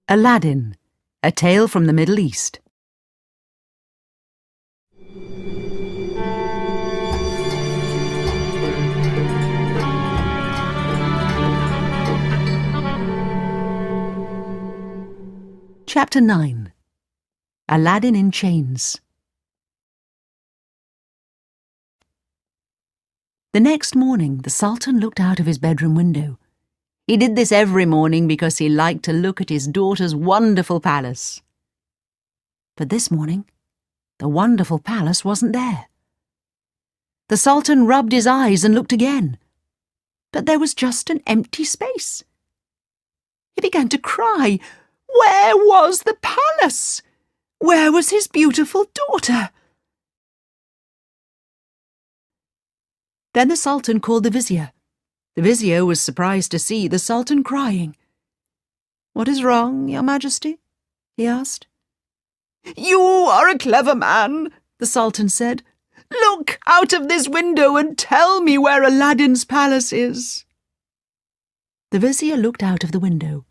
Aladdin, a Tale from the Middle East. Chapter 9. Aladdin in Chains. The next morning, the Sultan looked out of his bedroom window. He did this every morning because he liked to look at his daughter's wonderful palace. But this morning, the wonderful palace wasn't there. The Sultan rubbed his eyes and looked again, but there was just an empty space. He began to cry. Where was the palace? Where was his beautiful daughter? Then the Sultan called the vizier. The vizier was surprised to see the Sultan crying. "What is wrong, Your Majesty?" he asked. "You are a clever man," the Sultan said. "Look out of this window and tell me where Aladdin's palace is." The vizier looked out of the window.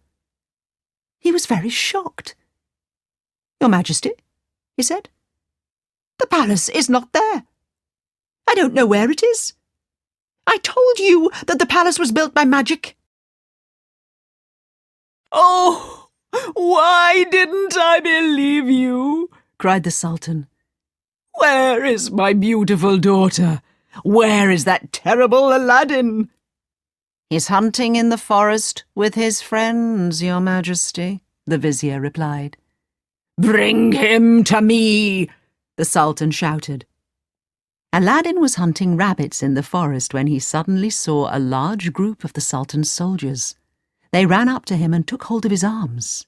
He was very shocked. "Your Majesty," he said, "the palace is not there. I don't know where it is. I told you that the palace was built by magic." "Oh, why didn't I believe you?" cried the Sultan. "Where is my beautiful daughter? Where is that terrible Aladdin?" "He's hunting in the forest with his friends, Your Majesty," the vizier replied. "Bring him to me," the Sultan shouted. Aladdin was hunting rabbits in the forest when he suddenly saw a large group of the Sultan's soldiers. They ran up to him and took hold of his arms.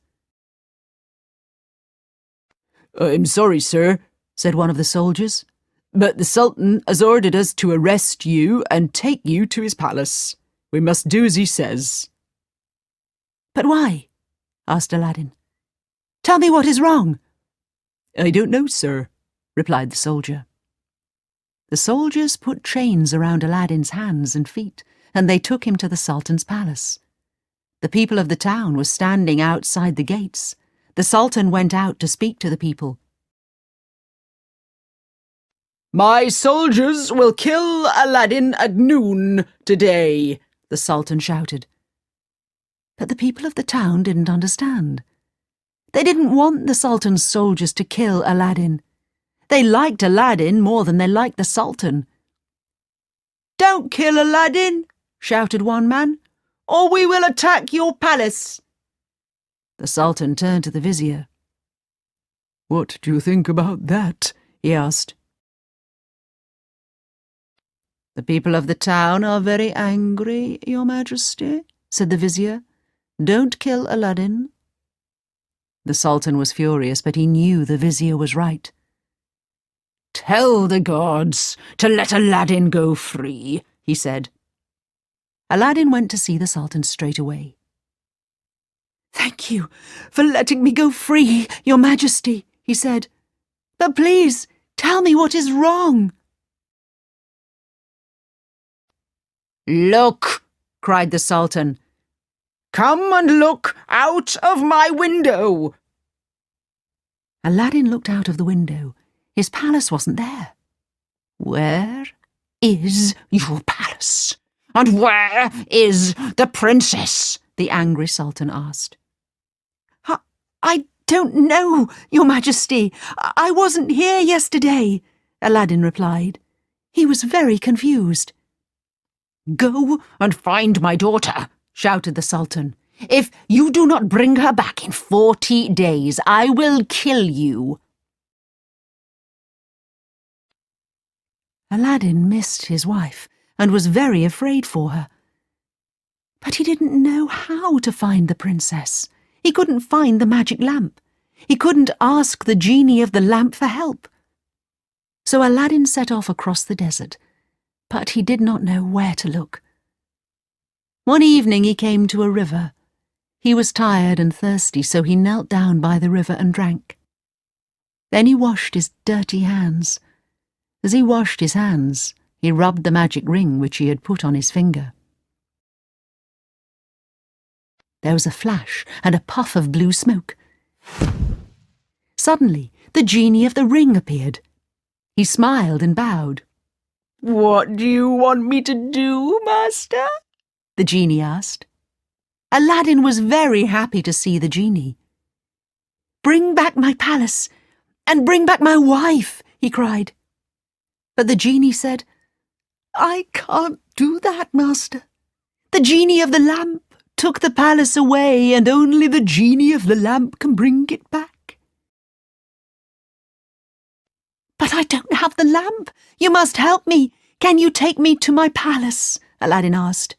"I'm sorry, sir," said one of the soldiers, "but the Sultan has ordered us to arrest you and take you to his palace. We must do as he says." "But why?" asked Aladdin. "Tell me what is wrong." "I don't know, sir," replied the soldier. The soldiers put chains around Aladdin's hands and feet, and they took him to the Sultan's palace. The people of the town were standing outside the gates. The Sultan went out to speak to the people. "My soldiers will kill Aladdin at noon today," the Sultan shouted. But the people of the town didn't understand. They didn't want the Sultan's soldiers to kill Aladdin. They liked Aladdin more than they liked the Sultan. "Don't kill Aladdin," shouted one man, "or we will attack your palace." The Sultan turned to the vizier. "What do you think about that?" he asked. "The people of the town are very angry, Your Majesty," said the vizier. "Don't kill Aladdin." The Sultan was furious, but he knew the vizier was right. "Tell the gods to let Aladdin go free," he said. Aladdin went to see the Sultan straight away. "Thank you for letting me go free, Your Majesty," he said. "But please tell me what is wrong." "Look," cried the Sultan. "Come and look out of my window." Aladdin looked out of the window. His palace wasn't there. "Where is your palace? And where is the princess?" the angry Sultan asked. I don't know, Your Majesty. I wasn't here yesterday," Aladdin replied. He was very confused. "Go and find my daughter," shouted the Sultan. "If you do not bring her back in 40 days, I will kill you." Aladdin missed his wife and was very afraid for her. But he didn't know how to find the princess. He couldn't find the magic lamp. He couldn't ask the genie of the lamp for help. So Aladdin set off across the desert, but he did not know where to look. One evening he came to a river. He was tired and thirsty, so he knelt down by the river and drank. Then he washed his dirty hands. As he washed his hands, he rubbed the magic ring which he had put on his finger. There was a flash and a puff of blue smoke. Suddenly, the genie of the ring appeared. He smiled and bowed. "What do you want me to do, master?" the genie asked. Aladdin was very happy to see the genie. "Bring back my palace, and bring back my wife," he cried. But the genie said, "I can't do that, master. The genie of the lamp took the palace away, and only the genie of the lamp can bring it back." "But I don't have the lamp. You must help me. Can you take me to my palace?" Aladdin asked.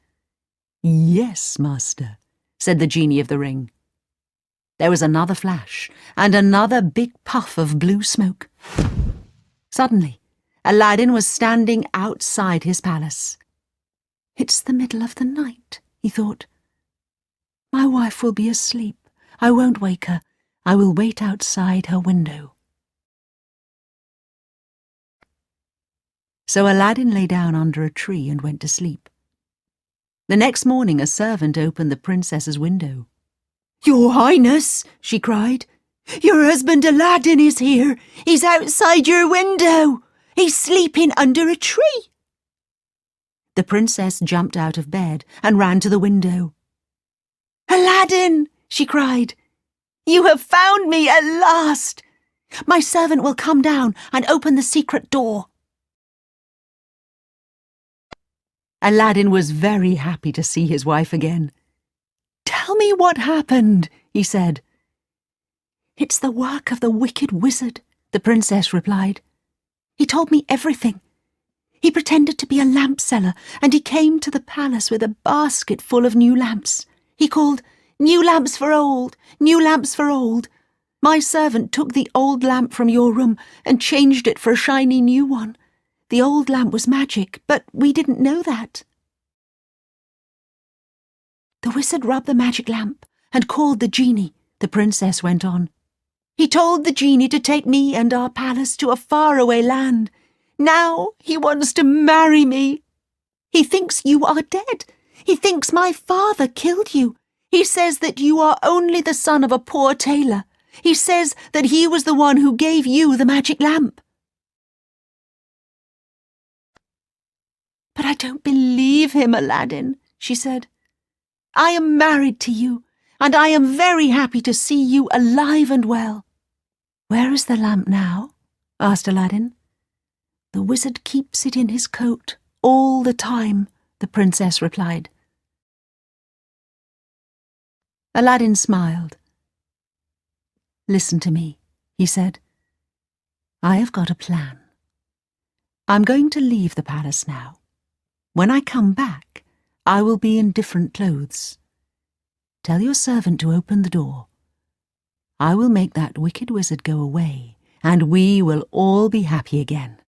"Yes, master," said the genie of the ring. There was another flash and another big puff of blue smoke. Suddenly, Aladdin was standing outside his palace. "It's the middle of the night," he thought. "My wife will be asleep. I won't wake her. I will wait outside her window." So Aladdin lay down under a tree and went to sleep. The next morning a servant opened the princess's window. "Your Highness," she cried, "your husband Aladdin is here. He's outside your window. He's sleeping under a tree." The princess jumped out of bed and ran to the window. "Aladdin," she cried, "you have found me at last. My servant will come down and open the secret door." Aladdin was very happy to see his wife again. "Tell me what happened," he said. "It's the work of the wicked wizard," the princess replied. "He told me everything. He pretended to be a lamp seller, and he came to the palace with a basket full of new lamps. He called, 'New lamps for old, new lamps for old.' My servant took the old lamp from your room and changed it for a shiny new one. The old lamp was magic, but we didn't know that." "The wizard rubbed the magic lamp and called the genie," the princess went on. "He told the genie to take me and our palace to a faraway land. Now he wants to marry me. He thinks you are dead. He thinks my father killed you. He says that you are only the son of a poor tailor. He says that he was the one who gave you the magic lamp." "But I don't believe him, Aladdin," she said. "I am married to you, and I am very happy to see you alive and well." "Where is the lamp now?" asked Aladdin. "The wizard keeps it in his coat all the time," the princess replied. Aladdin smiled. "Listen to me," he said. "I have got a plan. I'm going to leave the palace now. When I come back, I will be in different clothes. Tell your servant to open the door. I will make that wicked wizard go away, and we will all be happy again."